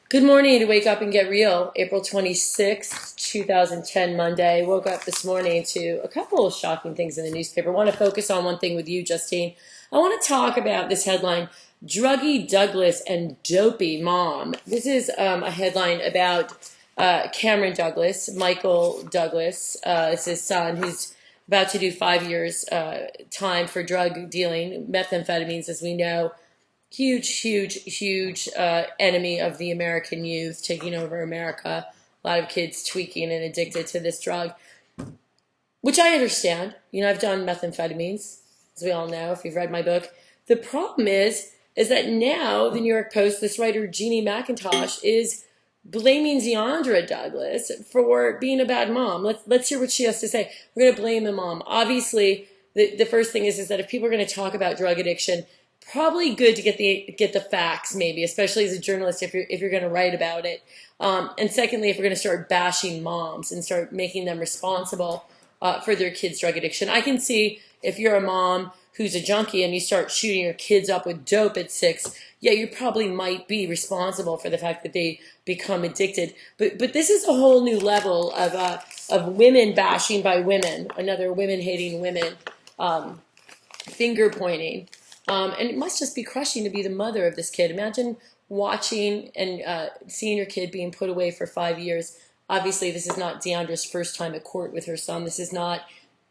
Good morning to Wake Up and Get Real, April 26th, 2010, Monday. Woke up this morning to a couple of shocking things in the newspaper. I want to focus on one thing with you, Justine. I want to talk about this headline, Druggy Douglas and Dopey Mom. This is a headline about Cameron Douglas, Michael Douglas. It's his son who's about to do 5 years time for drug dealing, methamphetamines, as we know. Huge enemy of the American youth, taking over America. A lot of kids tweaking and addicted to this drug, which I understand. You know, I've done methamphetamines, as we all know, if you've read my book. The problem is that now the New York Post, this writer, Jeannie McIntosh, is blaming Diandra Douglas for being a bad mom. Let's hear what she has to say. We're going to blame the mom. Obviously, the first thing is that if people are going to talk about drug addiction, probably good to get the facts, maybe, especially as a journalist if you're going to write about it. And secondly, if we're going to start bashing moms and start making them responsible for their kids' drug addiction. I can see if you're a mom who's a junkie and you start shooting your kids up with dope at 6, yeah, you probably might be responsible for the fact that they become addicted. But this is a whole new level of women bashing by women, another women hating women, finger pointing. And it must just be crushing to be the mother of this kid. Imagine watching and seeing your kid being put away for 5 years. Obviously, this is not Deandra's first time at court with her son. This is not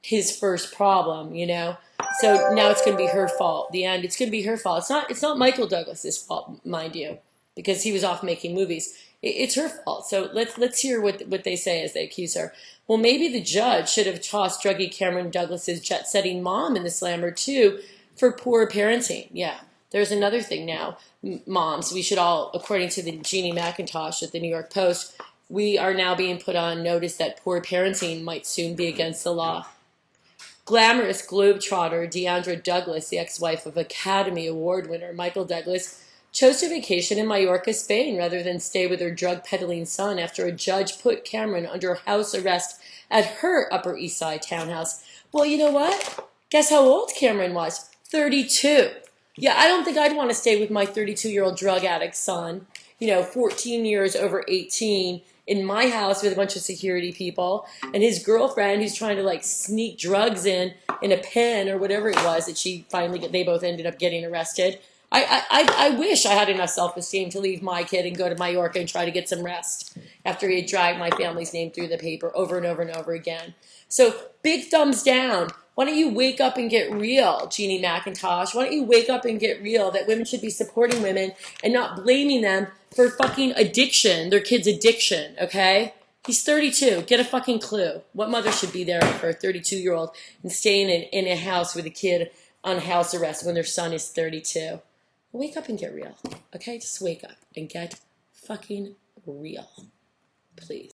his first problem, you know. So now it's going to be her fault. The end. It's going to be her fault. It's not Michael Douglas's fault, mind you, because he was off making movies. It's her fault. So let's hear what they say as they accuse her. Well, maybe the judge should have tossed druggy Cameron Douglas's jet-setting mom in the slammer too, for poor parenting. Yeah, there's another thing now. Moms, we should all, according to the Jeannie McIntosh at the New York Post, we are now being put on notice that poor parenting might soon be against the law. Glamorous globetrotter Diandra Douglas, the ex-wife of Academy Award winner Michael Douglas, chose to vacation in Mallorca, Spain, rather than stay with her drug-peddling son after a judge put Cameron under house arrest at her Upper East Side townhouse. Well, you know what? Guess how old Cameron was? 32. Yeah, I don't think I'd want to stay with my 32-year-old drug addict son, 14 years over 18 in my house with a bunch of security people, and his girlfriend who's trying to sneak drugs in a pen or whatever it was that they both ended up getting arrested. I wish I had enough self-esteem to leave my kid and go to Mallorca and try to get some rest after he had dragged my family's name through the paper over and over and over again. So big thumbs down. Why don't you wake up and get real, Jeannie McIntosh? Why don't you wake up and get real that women should be supporting women and not blaming them for fucking addiction, their kid's addiction, okay? He's 32. Get a fucking clue. What mother should be there for a 32-year-old and staying in a house with a kid on house arrest when their son is 32? Wake up and get real, okay? Just wake up and get fucking real, please.